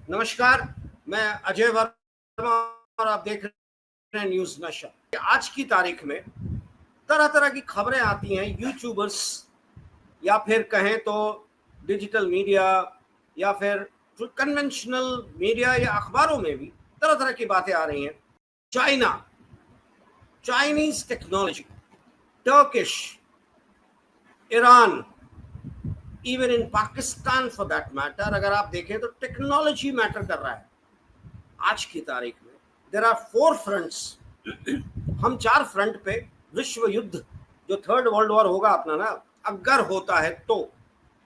नमस्कार, मैं अजय वर्मा और आप देख रहे हैं न्यूज़ नशा। आज की तारीख में तरह-तरह की खबरें आती हैं यूट्यूबर्स या फिर कहें तो डिजिटल मीडिया या फिर जो कन्वेंशनल मीडिया या अखबारों में भी तरह-तरह की बातें आ रही हैं। China, Chinese technology, Turkish, Iran, even in Pakistan for that matter, अगर आप देखें तो टेक्नोलॉजी मैटर कर रहा है। आज की तारीख में देर आर 4 फ्रंट्स। हम 4 फ्रंट पे विश्व युद्ध जो थर्ड वर्ल्ड वॉर होगा अपना ना, अगर होता है तो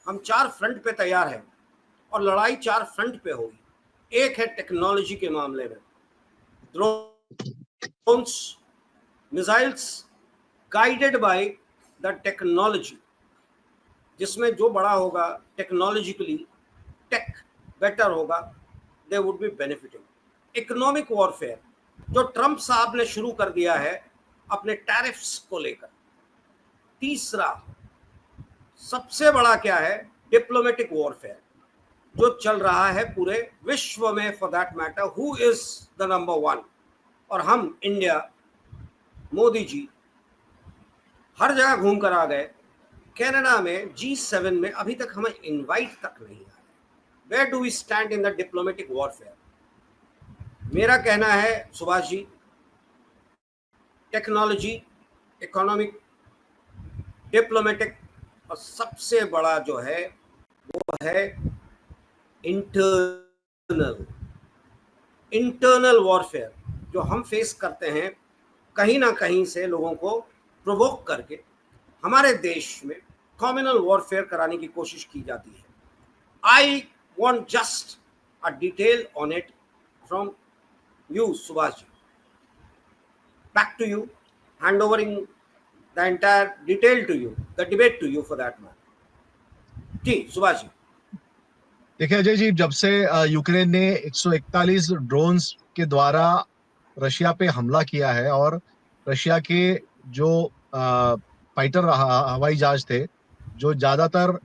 हम 4 फ्रंट पे तैयार हैं और लड़ाई 4 फ्रंट पे होगी। एक है टेक्नोलॉजी के मामले में, drones, missiles guided by the technology, जिसमें जो बड़ा होगा टेक्नोलॉजिकली टेक बेटर होगा, they would be benefiting. Economic warfare जो ट्रंप साहब ने शुरू कर दिया है अपने टैरिफ्स को लेकर। तीसरा सबसे बड़ा क्या है, डिप्लोमेटिक वॉरफेयर जो चल रहा है पूरे विश्व में for that matter, who is the number 1। और हम इंडिया, मोदी जी हर जगह घूम कर आ गए। कनाडा में G7 में अभी तक हमें इनवाइट तक नहीं आया। Where do we stand in the diplomatic warfare? मेरा कहना है Subhash ji, technology, economic, diplomatic और सबसे बड़ा जो है वो है इंटरनल वॉरफेयर जो हम फेस करते हैं कहीं ना कहीं से लोगों को प्रोवोक करके हमारे देश में कम्युनल वॉरफेयर कराने की कोशिश की जाती है। I want just a detail on it from you, Subhash. Back to you, hand overing the entire detail to you, the debate to you for that matter. जी, सुभाष जी। देखिए अजय जी, जब से यूक्रेन ने 141 ड्रोन्स के द्वारा रशिया पे हमला किया है और रशिया के जो फाइटर हवाई जहाज थे जो ज्यादातर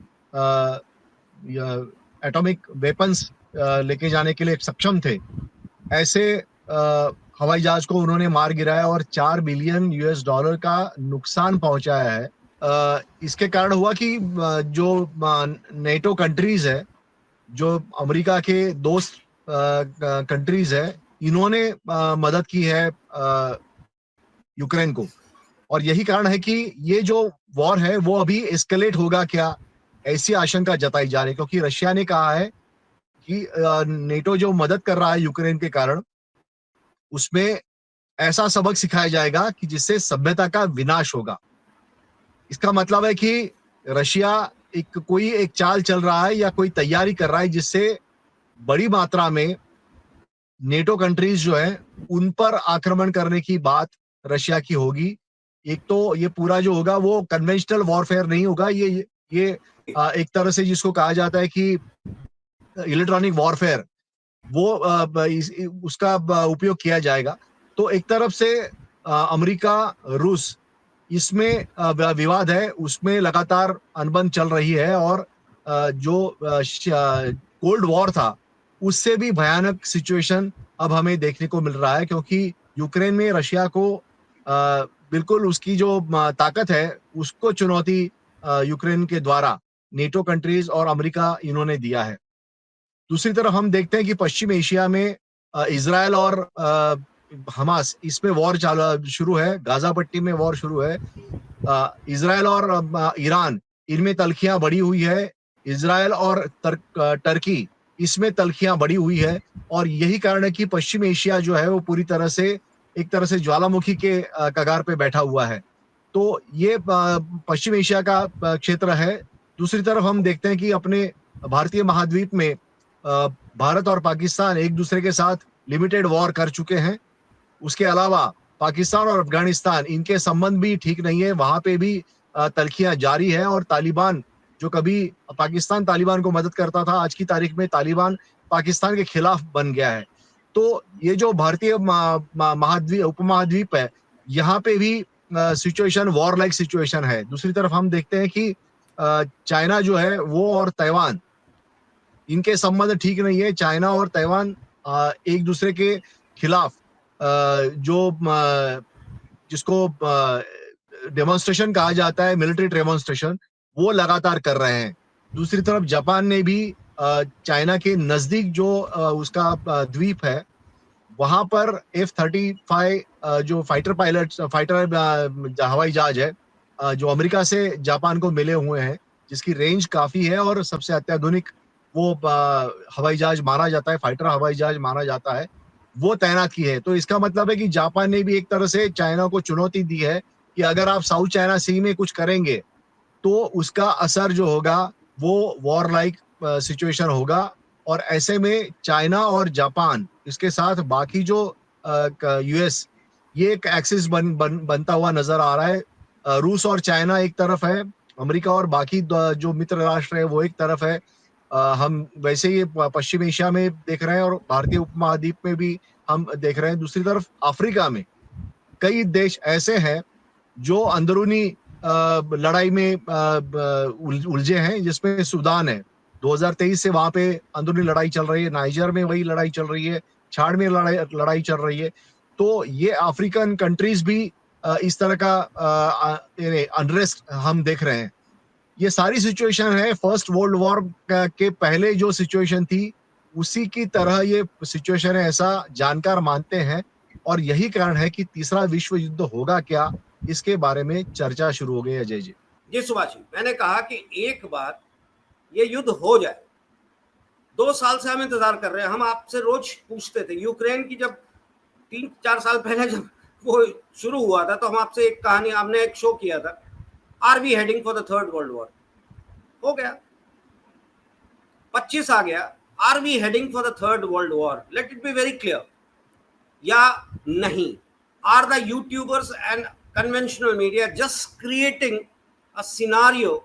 एटॉमिक वेपन्स लेके जाने के लिए सक्षम थे, ऐसे हवाई जहाज को उन्होंने मार गिराया और $4 बिलियन का नुकसान पहुंचाया है। इसके कारण हुआ कि जो नेटो कंट्रीज है, जो अमेरिका के दोस्त कंट्रीज है, इन्होंने मदद की है यूक्रेन को। और यही कारण है कि ये जो वॉर है वो अभी एस्केलेट होगा क्या, ऐसी आशंका जताई जा रही है, क्योंकि रशिया ने कहा है कि नेटो जो मदद कर रहा है यूक्रेन के कारण, उसमें ऐसा सबक सिखाया जाएगा कि जिससे सभ्यता का विनाश होगा। इसका मतलब है कि रशिया कोई एक चाल चल रहा है या कोई तैयारी कर रहा है जिससे बड़ी मात्रा में नेटो कंट्रीज जो है उन पर आक्रमण करने की बात रशिया की होगी। एक तो ये पूरा जो होगा वो कन्वेंशनल वॉरफेयर नहीं होगा, ये एक तरह से जिसको कहा जाता है कि इलेक्ट्रॉनिक वॉरफेयर, वो उसका उपयोग किया जाएगा। तो एक तरफ से अमेरिका, रूस, इसमें विवाद है, उसमें लगातार अनबन चल रही है और जो कोल्ड वॉर था उससे भी भयानक सिचुएशन अब हमें देखने को मिल रहा है, क्योंकि यूक्रेन में रशिया को बिल्कुल उसकी जो ताकत है उसको चुनौती यूक्रेन के द्वारा नेटो कंट्रीज और अमेरिका इन्होंने दिया है। दूसरी तरफ हम देखते हैं कि पश्चिम एशिया में इजराइल और हमास, इसमें वॉर शुरू है, गाजा पट्टी में वॉर शुरू है। इजराइल और ईरान, इनमें तल्खियां बढ़ी हुई है। इजराइल और टर्की, इसमें तल्खियां बढ़ी हुई है। और यही कारण है कि पश्चिम एशिया जो है वो पूरी तरह से एक तरह से ज्वालामुखी के कगार पे बैठा हुआ है। तो ये पश्चिम एशिया का क्षेत्र है। दूसरी तरफ हम देखते हैं कि अपने भारतीय महाद्वीप में भारत और पाकिस्तान एक दूसरे के साथ लिमिटेड वॉर कर चुके हैं। उसके अलावा पाकिस्तान और अफगानिस्तान, इनके संबंध भी ठीक नहीं है, वहां पे भी तल्खियां जारी है। और तालिबान, जो कभी पाकिस्तान तालिबान को मदद करता था, आज की तारीख में तालिबान पाकिस्तान के खिलाफ बन गया है। तो ये जो भारतीय उपमहाद्वीप है, यहाँ पे भी सिचुएशन वॉर लाइक सिचुएशन है। दूसरी तरफ हम देखते हैं कि चाइना जो है वो और ताइवान, इनके संबंध ठीक नहीं है। चाइना और ताइवान एक दूसरे के खिलाफ जो जिसको डेमोन्स्ट्रेशन कहा जाता है, मिलिट्री डेमोन्स्ट्रेशन, वो लगातार कर रहे हैं। दूसरी तरफ जापान ने भी चाइना के नजदीक जो उसका द्वीप है, वहां पर F-35 जो फाइटर हवाई जहाज है, जो अमेरिका से जापान को मिले हुए हैं, जिसकी रेंज काफी है और सबसे अत्याधुनिक वो हवाई जहाज माना जाता है, फाइटर हवाई जहाज माना जाता है, वो तैनात की है। तो इसका मतलब है कि जापान ने भी एक तरह से चाइना को चुनौती दी है कि अगर आप साउथ चाइना सी में कुछ करेंगे तो उसका असर जो होगा वो वॉर लाइक सिचुएशन होगा। और ऐसे में चाइना और जापान, इसके साथ बाकी जो यूएस, ये एक एक्सिस बनता हुआ नजर आ रहा है। रूस और चाइना एक तरफ है, अमेरिका और बाकी जो मित्र राष्ट्र है वो एक तरफ है। हम वैसे ही पश्चिम एशिया में देख रहे हैं और भारतीय उपमहाद्वीप में भी हम देख रहे हैं। दूसरी तरफ अफ्रीका में कई देश ऐसे हैं जो अंदरूनी लड़ाई में उलझे हैं, जिसमें सूडान है। 2023 से वहां पे अंदरूनी लड़ाई चल रही है, नाइजर में वही लड़ाई चल रही है, छाड़ में लड़ाई चल रही है। तो ये अफ्रीकन कंट्रीज भी इस तरह का अनरेस्ट हम देख रहे हैं। ये सारी सिचुएशन है फर्स्ट वर्ल्ड वॉर के पहले जो सिचुएशन थी उसी की तरह ये सिचुएशन है, ऐसा जानकार मानते हैं। और यही कारण है कि तीसरा विश्व युद्ध होगा क्या, इसके बारे में चर्चा शुरू हो गई है। अजय जी जी सुभाष जी, मैंने कहा कि एक बार ये युद्ध हो जाए। 2 साल से हम इंतजार कर रहे हैं। हम आपसे रोज पूछते थे, यूक्रेन की जब 3-4 साल पहले जब वो शुरू हुआ था तो हम आपसे एक कहानी, हमने एक शो किया था, are we heading for the third world war. हो गया, 25 आ गया, are we heading for the third world war? Let it be very clear, या नहीं? Are the YouTubers and conventional media just creating a scenario,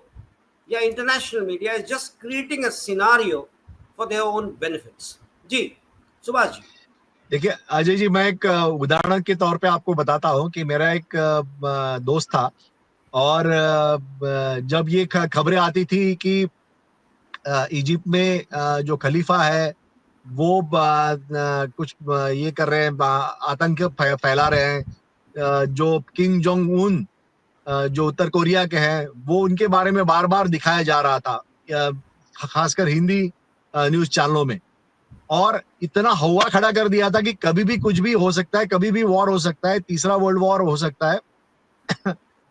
या international media is just creating a scenario for their own benefits? जी सुभाष जी। देखिए अजय जी, मैं एक उदाहरण के तौर पे आपको बताता हूँ कि मेरा एक दोस्त था और जब ये खबरें आती थी कि इजिप्ट में जो खलीफा है वो कुछ ये कर रहे हैं, आतंक फैला रहे हैं, जो किम जोंग उन जो उत्तर कोरिया के हैं, वो उनके बारे में बार बार दिखाया जा रहा था, खासकर हिंदी न्यूज चैनलों में। और इतना हवा खड़ा कर दिया था कि कभी भी कुछ भी हो सकता है, कभी भी वॉर हो सकता है, तीसरा वर्ल्ड वॉर हो सकता है।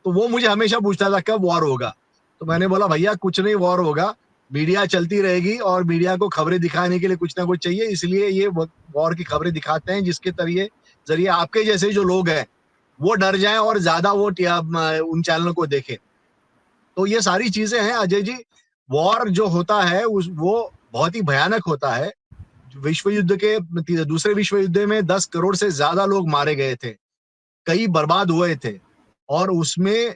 तो वो मुझे हमेशा पूछता था कब वॉर होगा। तो मैंने बोला भैया कुछ नहीं वॉर होगा, मीडिया चलती रहेगी और मीडिया को खबरें दिखाने के लिए कुछ ना कुछ चाहिए, इसलिए ये वॉर की खबरें दिखाते हैं जिसके जरिए आपके जैसे जो लोग हैं वो डर जाएं और ज्यादा वो उन चैनलों को देखें। तो ये सारी चीजें हैं अजय जी। वॉर जो होता है वो बहुत ही भयानक होता है। विश्व युद्ध के दूसरे विश्व युद्ध में 10 करोड़ से ज्यादा लोग मारे गए थे, कई बर्बाद हुए थे। और उसमें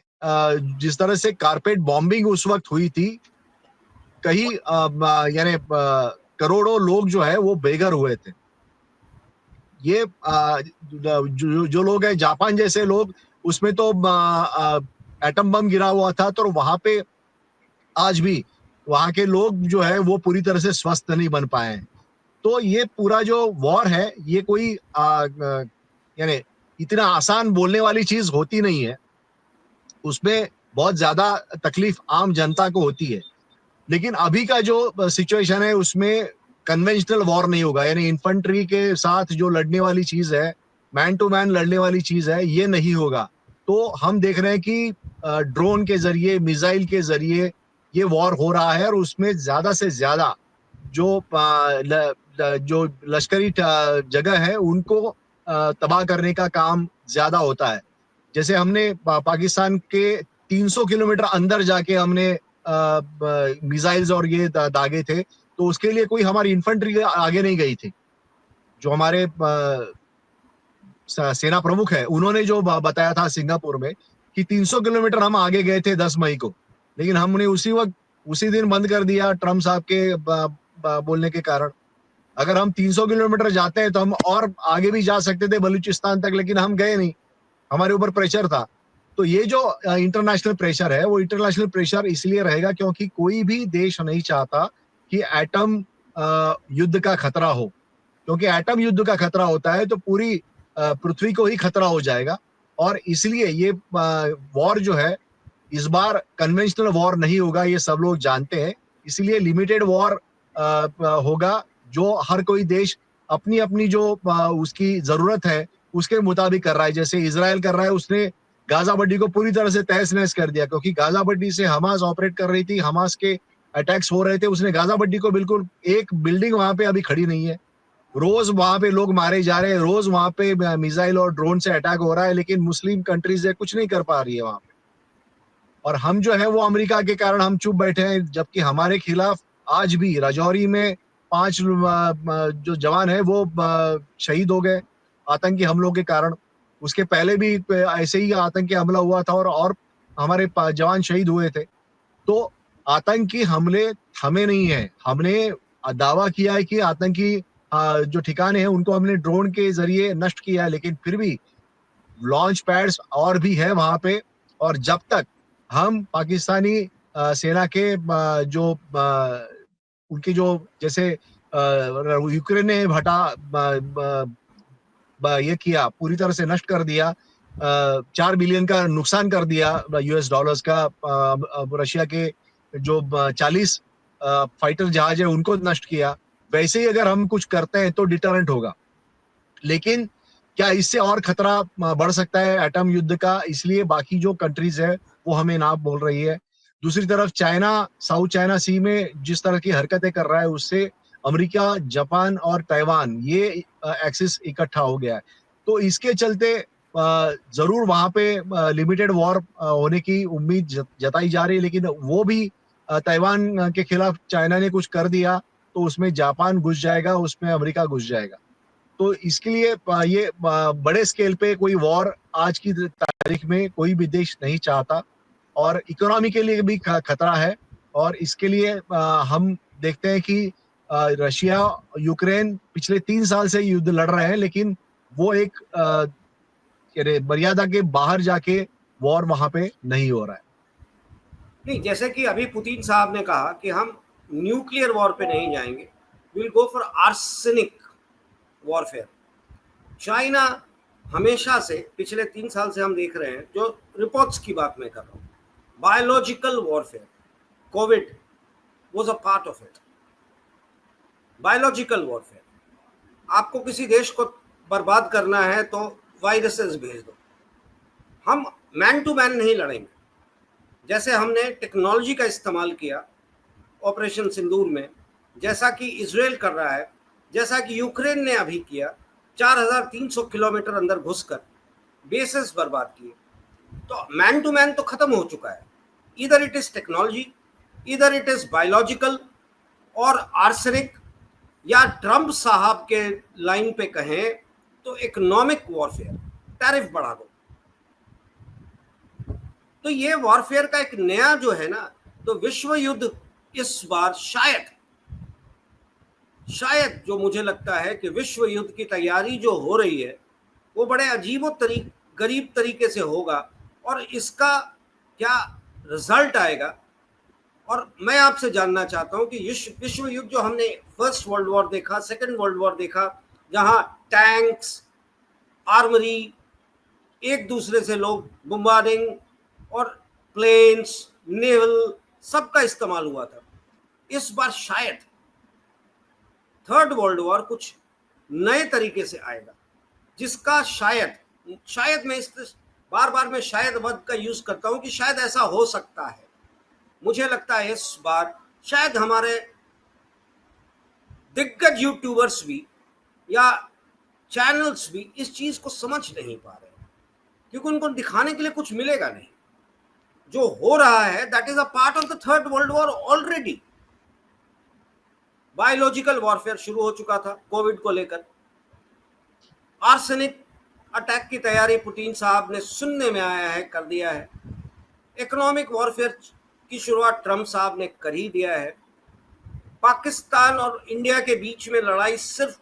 जिस तरह से कारपेट बॉम्बिंग उस वक्त हुई थी, कई यानी करोड़ों लोग जो है वो बेघर हुए थे। ये जो लोग हैं जापान जैसे लोग, उसमें तो एटम बम गिरा हुआ था, तो वहां पे आज भी वहां के लोग जो है वो पूरी तरह से स्वस्थ नहीं बन पाए हैं। तो ये पूरा जो वॉर है ये कोई यानी इतना आसान बोलने वाली चीज होती नहीं है, उसमें बहुत ज्यादा तकलीफ आम जनता को होती है। लेकिन अभी का जो सिचुएशन है उसमें कन्वेंशनल वॉर नहीं होगा, यानी इन्फेंट्री के साथ जो लड़ने वाली चीज है, मैन टू मैन लड़ने वाली चीज है, ये नहीं होगा। तो हम देख रहे हैं कि ड्रोन के जरिए, मिसाइल के जरिए ये वॉर हो रहा है और उसमें ज्यादा से ज्यादा जो जो लश्करी जगह है उनको तबाह करने का काम ज्यादा होता है। जैसे हमने पाकिस्तान के 300 किलोमीटर अंदर जाके हमने मिसाइल्स और ये दागे थे, तो उसके लिए कोई हमारी इन्फेंट्री आगे नहीं गई थी। जो हमारे सेना प्रमुख है उन्होंने जो बताया था सिंगापुर में कि 300 किलोमीटर हम आगे गए थे 10 मई को, लेकिन हमने उसी वक्त उसी दिन बंद कर दिया ट्रम्प साहब के बोलने के कारण। अगर हम 300 किलोमीटर जाते हैं तो हम और आगे भी जा सकते थे बलूचिस्तान तक, लेकिन हम गए नहीं, हमारे ऊपर प्रेशर था। तो ये जो इंटरनेशनल प्रेशर है वो इंटरनेशनल प्रेशर इसलिए रहेगा क्योंकि कोई भी देश नहीं चाहता कि एटम युद्ध का खतरा हो, क्योंकि एटम युद्ध का खतरा होता है तो पूरी पृथ्वी को ही खतरा हो जाएगा। और इसलिए ये वॉर जो है इस बार कन्वेंशनल वॉर नहीं होगा, ये सब लोग जानते हैं। इसलिए लिमिटेड वॉर होगा, जो हर कोई देश अपनी अपनी जो उसकी जरूरत है उसके मुताबिक कर रहा है। जैसे इजराइल कर रहा है, उसने गाजा पट्टी को पूरी तरह से तहस नहस कर दिया, क्योंकि गाजा पट्टी से हमास ऑपरेट कर रही थी, हमास के अटैक्स हो रहे थे। उसने गाजा पट्टी को बिल्कुल, एक बिल्डिंग वहां पे अभी खड़ी नहीं है, रोज वहां पे लोग मारे जा रहे हैं, रोज वहां पे मिसाइल और ड्रोन से अटैक हो रहा है, लेकिन मुस्लिम कंट्रीज है कुछ नहीं कर पा रही है वहां पे। और हम जो है वो अमेरिका के कारण हम चुप बैठे हैं, जबकि हमारे खिलाफ आज भी राजौरी में 5 जो जवान है वो शहीद हो गए आतंकी हमलों के कारण। उसके पहले भी ऐसे ही आतंकी हमला हुआ था और हमारे जवान शहीद हुए थे। तो आतंकी हमले थमे नहीं है। हमने दावा किया है कि आतंकी जो ठिकाने हैं उनको हमने ड्रोन के जरिए नष्ट किया है, लेकिन फिर भी लॉन्च पैड्स और भी है वहां पे। और जब तक हम पाकिस्तानी सेना के जो उनकी जो जैसे यूक्रेन ने ये किया, पूरी तरह से नष्ट कर दिया, 4 बिलियन का नुकसान कर दिया यूएस डॉलर्स का, रशिया के जो 40 फाइटर जहाज है उनको नष्ट किया, वैसे ही अगर हम कुछ करते हैं तो डिटरेंट होगा। लेकिन क्या इससे और खतरा बढ़ सकता है एटम युद्ध का? इसलिए बाकी जो कंट्रीज है वो हमें ना बोल रही है। दूसरी तरफ चाइना साउथ चाइना सी में जिस तरह की हरकतें कर रहा है, उससे अमेरिका, जापान और ताइवान ये एक्सिस इकट्ठा हो गया है। तो इसके चलते जरूर वहां पे लिमिटेड वॉर होने की उम्मीद जताई जा रही है, लेकिन वो भी ताइवान के खिलाफ चाइना ने कुछ कर दिया तो उसमें जापान घुस जाएगा, उसमें अमेरिका घुस जाएगा। तो इसके लिए ये बड़े स्केल पे कोई वॉर आज की तारीख में कोई भी देश नहीं चाहता, और इकोनॉमी के लिए भी खतरा है। और इसके लिए हम देखते हैं कि रशिया यूक्रेन पिछले 3 साल से युद्ध लड़ रहे हैं, लेकिन वो एक मर्यादा के बाहर जाके वॉर वहां पे नहीं हो रहा है। नहीं, जैसे कि अभी पुतिन साहब ने कहा कि हम न्यूक्लियर वॉर पे नहीं जाएंगे, will go for arsenic warfare. China हमेशा से पिछले 3 साल से हम देख रहे हैं, जो रिपोर्ट्स की बात मैं कर रहा हूँ, biological warfare, Covid was a part of it. Biological warfare, आपको किसी देश को बर्बाद करना है तो वायरसेस भेज दो। हम मैन टू मैन नहीं लड़ेंगे। जैसे हमने टेक्नोलॉजी का इस्तेमाल किया ऑपरेशन सिंदूर में, जैसा कि इजराइल कर रहा है, जैसा कि यूक्रेन ने अभी किया, 4300 किलोमीटर अंदर घुसकर बेसेस बर्बाद किए। तो मैन टू मैन तो खत्म हो चुका है। इधर इट इज टेक्नोलॉजी, इधर इट इज बायोलॉजिकल और आर्सेनिक, या ट्रंप साहब के लाइन पे कहें तो इकोनॉमिक वॉरफेयर, टैरिफ बढ़ा दो। तो ये वॉरफेयर का एक नया जो है ना, तो विश्व युद्ध इस बार शायद जो मुझे लगता है कि विश्व युद्ध की तैयारी जो हो रही है वो बड़े गरीब तरीके से होगा। और इसका क्या रिजल्ट आएगा, और मैं आपसे जानना चाहता हूं कि विश्व युद्ध जो हमने फर्स्ट वर्ल्ड वॉर देखा, सेकंड वर्ल्ड वॉर देखा, जहां टैंक्स, आर्मरी, एक दूसरे से लोग बम्बार्डिंग और प्लेन्स, नेवल, सबका इस्तेमाल हुआ था। इस बार शायद थर्ड वर्ल्ड वॉर कुछ नए तरीके से आएगा, जिसका शायद मैं इस बार मैं शायद वर्ड का यूज करता हूं कि शायद ऐसा हो सकता है। मुझे लगता है इस बार शायद हमारे दिग्गज यूट्यूबर्स भी या चैनल्स भी इस चीज को समझ नहीं पा रहे, क्योंकि उनको दिखाने के लिए कुछ मिलेगा नहीं। जो हो रहा है that is a part of the third world war already. Biological warfare शुरू हो चुका था कोविड को लेकर। आर्सेनिक अटैक की तैयारी पुतिन साहब ने, सुनने में आया है, कर दिया है। इकोनॉमिक वॉरफेयर की शुरुआत ट्रंप साहब ने कर ही दिया है। पाकिस्तान और इंडिया के बीच में लड़ाई सिर्फ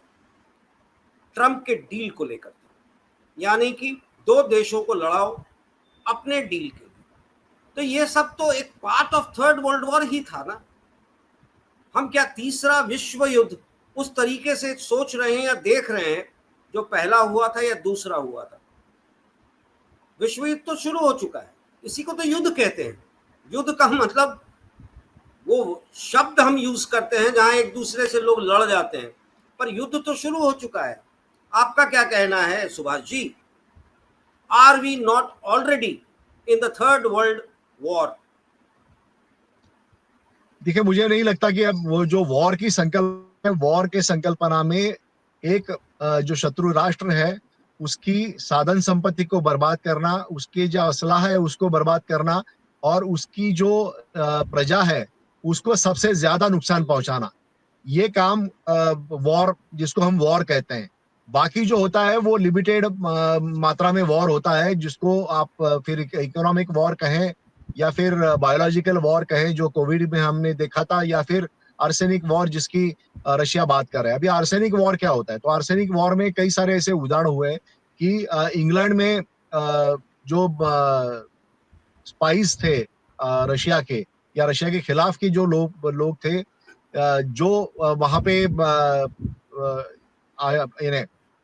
ट्रंप के डील को लेकर थी, यानी कि 2 देशों को लड़ाओ अपने डील के लिए। तो ये सब तो एक part of third world war ही था ना। हम क्या तीसरा विश्व युद्ध उस तरीके से सोच रहे हैं या देख रहे हैं जो पहला हुआ था या दूसरा हुआ था? विश्व युद्ध तो शुरू हो चुका है, इसी को तो युद्ध कहते हैं। युद्ध का मतलब वो शब्द हम यूज करते हैं जहां एक दूसरे से लोग लड़ जाते हैं, पर युद्ध तो शुरू हो चुका है। आपका क्या कहना है Subhash ji? Are we not already in the third world war? देखिए, मुझे नहीं लगता कि अब वो जो वॉर की संकल्प है, वॉर के संकल्पना में एक जो शत्रु राष्ट्र है उसकी साधन संपत्ति को बर्बाद करना, उसके जो असलाह है उसको बर्बाद करना, और उसकी जो प्रजा है उसको सबसे ज्यादा नुकसान पहुंचाना, ये काम वॉर, जिसको हम वॉर कहते हैं। बाकी जो होता है वो लिमिटेड मात्रा में वॉर होता है, जिसको आप फिर इकोनॉमिक वॉर कहें या फिर बायोलॉजिकल वॉर कहें, जो कोविड में हमने देखा था, या फिर आर्सेनिक वॉर जिसकी रशिया बात कर रहा है। अभी आर्सेनिक वॉर क्या होता है? तो आर्सेनिक वॉर में कई सारे ऐसे उदाहरण हुए हैं कि इंग्लैंड में जो स्पाइस थे रशिया के, या रशिया के खिलाफ के जो लोग थे, जो वहां पे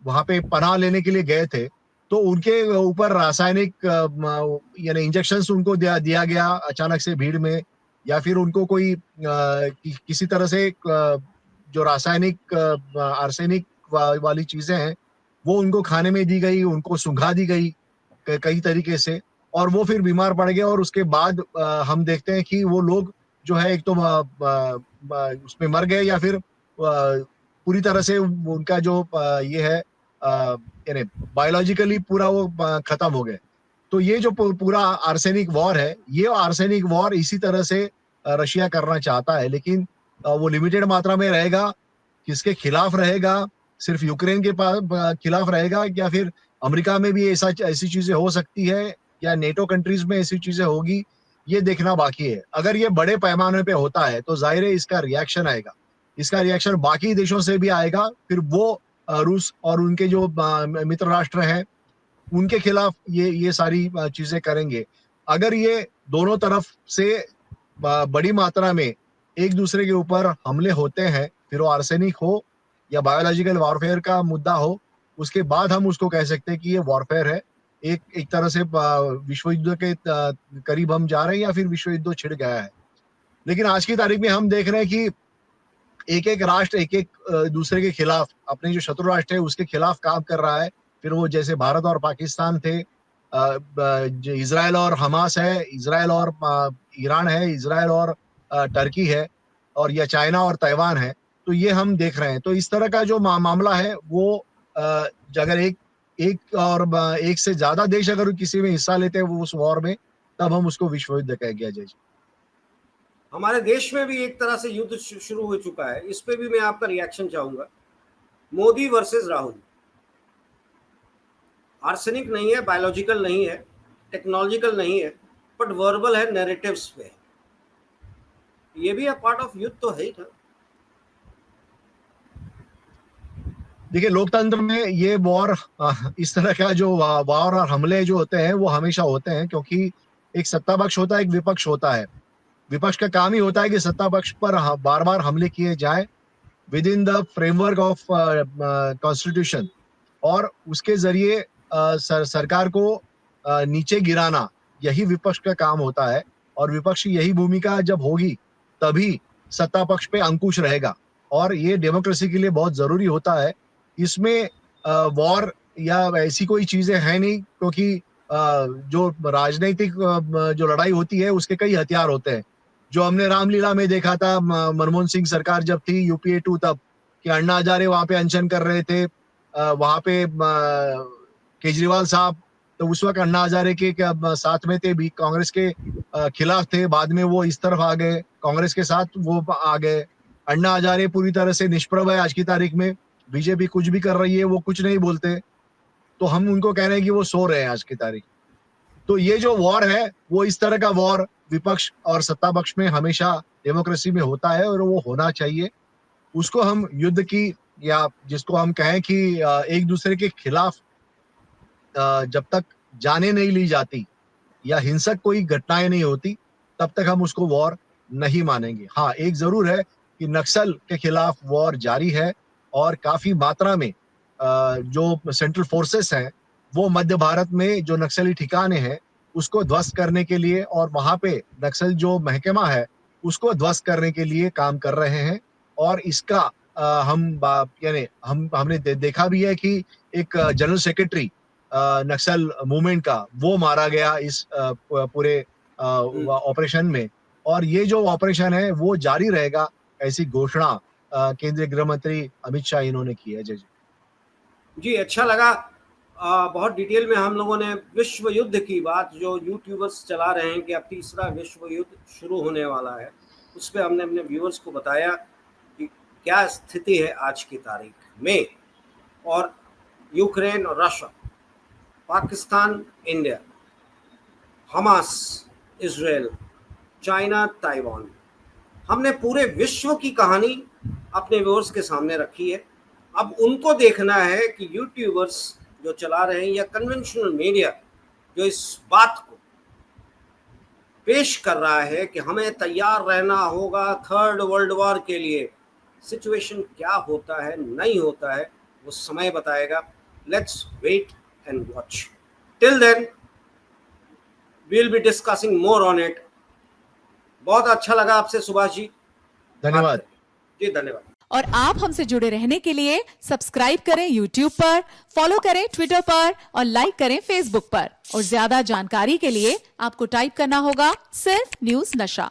वहां पे पनाह लेने के लिए गए थे, तो उनके ऊपर रासायनिक यानी इंजेक्शंस उनको दिया गया अचानक से भीड़ में, या फिर उनको कोई किसी तरह से जो रासायनिक आर्सेनिक वाली चीजें हैं वो उनको खाने में दी गई, उनको सुंघा दी गई कई तरीके से, और वो फिर बीमार पड़ गए। और उसके बाद हम देखते हैं कि वो लोग जो है एक तो उसमें मर गए, या फिर पूरी तरह से उनका जो ये है यानी बायोलॉजिकली पूरा वो खत्म हो गए। तो ये जो पूरा आर्सेनिक वॉर है, ये आर्सेनिक वॉर इसी तरह से रशिया करना चाहता है, लेकिन वो लिमिटेड मात्रा में रहेगा। किसके खिलाफ रहेगा? सिर्फ यूक्रेन के खिलाफ रहेगा, या फिर अमेरिका में भी ऐसी चीजें हो सकती है, या नेटो कंट्रीज में ऐसी चीजें होगी? ये देखना बाकी है। अगर ये बड़े पैमाने पे होता है तो जाहिर है इसका रिएक्शन आएगा, इसका रिएक्शन बाकी देशों से भी आएगा। फिर वो रूस और उनके जो मित्र राष्ट्र हैं उनके खिलाफ ये सारी चीजें करेंगे। अगर ये दोनों तरफ से बड़ी मात्रा में एक दूसरे के ऊपर हमले होते हैं, फिर वो आर्सेनिक हो या बायोलॉजिकल वॉरफेयर का मुद्दा हो, उसके बाद हम उसको कह सकते हैं कि ये वॉरफेयर है। एक तरह से विश्व युद्ध के करीब हम जा रहे हैं, या फिर विश्व युद्ध छिड़ गया है। लेकिन आज की तारीख में हम देख रहे हैं कि एक एक राष्ट्र एक एक दूसरे के खिलाफ, अपने जो शत्रु राष्ट्र है उसके खिलाफ काम कर रहा है। फिर वो जैसे भारत और पाकिस्तान थे, जो इजराइल और हमास है, इजराइल और ईरान है, इजराइल और टर्की है, और या चाइना और ताइवान है। तो ये हम देख रहे हैं। तो इस तरह का जो मामला है वो अगर एक से ज्यादा देश अगर किसी में हिस्सा लेते हैं वो उस वॉर में, तब हम उसको विश्व युद्ध कह गया जाए। हमारे देश में भी एक तरह से युद्ध शुरू हो चुका है, इस पे भी मैं आपका रिएक्शन चाहूंगा। मोदी वर्सेस राहुल। आर्सेनिक नहीं है, बायोलॉजिकल नहीं है, टेक्नोलॉजिकल नहीं है, बट वर्बल है, नैरेटिव्स पे। ये भी पार्ट ऑफ युद्ध तो है ही था। देखिए, लोकतंत्र में ये वॉर, इस तरह का जो वॉर और हमले जो होते हैं वो हमेशा होते हैं, क्योंकि एक सत्ता पक्ष होता है, एक विपक्ष होता है। विपक्ष का काम ही होता है कि सत्ता पक्ष पर बार बार हमले किए जाए with in the framework of constitution, और उसके जरिए सरकार को नीचे गिराना, यही विपक्ष का काम होता है। और विपक्ष की यही भूमिका जब होगी तभी सत्ता पक्ष पे अंकुश रहेगा, और ये डेमोक्रेसी के लिए बहुत जरूरी होता है। इसमें वॉर या ऐसी कोई चीजें है नहीं, क्योंकि जो राजनीतिक जो लड़ाई होती है उसके कई हथियार होते हैं। जो हमने रामलीला में देखा था, मनमोहन सिंह सरकार जब थी यूपीए 2 तब, कि अन्ना हजारे वहां पे अनशन कर रहे थे, वहां पे केजरीवाल साहब, तो उस वक्त अन्ना हजारे के साथ में थे, भी कांग्रेस के खिलाफ थे। बाद में वो इस तरफ आ गए, कांग्रेस के साथ वो आ गए। अन्ना हजारे पूरी तरह से निष्प्रभ है आज की तारीख में। बीजेपी कुछ भी कर रही है, वो कुछ नहीं बोलते, तो हम उनको कह रहे हैं कि वो सो रहे हैं आज की तारीख। तो ये जो वॉर है वो इस तरह का वॉर विपक्ष और सत्ता पक्ष में हमेशा डेमोक्रेसी में होता है, और वो होना चाहिए। उसको हम युद्ध की, या जिसको हम कहें कि एक दूसरे के खिलाफ जब तक जाने नहीं ली जाती या हिंसक कोई घटनाएं नहीं होती, तब तक हम उसको वॉर नहीं मानेंगे। हाँ, एक जरूर है कि नक्सल के खिलाफ वॉर जारी है और काफी मात्रा में जो सेंट्रल फोर्सेस हैं वो मध्य भारत में जो नक्सली ठिकाने हैं उसको ध्वस्त करने के लिए और वहां पे नक्सल जो महकमा है उसको ध्वस्त करने के लिए काम कर रहे हैं। और इसका यानी हमने देखा भी है कि एक जनरल सेक्रेटरी नक्सल मूवमेंट का वो मारा गया इस पूरे ऑपरेशन में। और ये जो ऑपरेशन है वो जारी रहेगा, ऐसी घोषणा केंद्रीय गृह मंत्री अमित शाह इन्होंने की है। जय जी, अच्छा लगा। बहुत डिटेल में हम लोगों ने विश्व युद्ध की बात जो यूट्यूबर्स चला रहे हैं कि अब तीसरा विश्व युद्ध शुरू होने वाला है, उस पर हमने अपने व्यूअर्स को बताया कि क्या स्थिति है आज की तारीख में। और यूक्रेन और Russia, Pakistan, India, Hamas, Israel, China, Taiwan, हमने पूरे विश्व की कहानी अपने व्यूअर्स के सामने रखी है। अब उनको देखना है कि यूट्यूबर्स जो चला रहे हैं या कन्वेंशनल मीडिया जो इस बात को पेश कर रहा है कि हमें तैयार रहना होगा थर्ड वर्ल्ड वॉर के लिए, सिचुएशन क्या होता है नहीं होता है वो समय बताएगा। Let's wait and watch. Till then we will be discussing more on it. बहुत अच्छा लगा आपसे सुभाष जी। धन्यवाद जी, धन्यवाद। और आप हमसे जुड़े रहने के लिए सब्सक्राइब करें YouTube पर, फॉलो करें Twitter पर और लाइक करें Facebook पर। और ज्यादा जानकारी के लिए आपको टाइप करना होगा सिर्फ न्यूज़ नशा।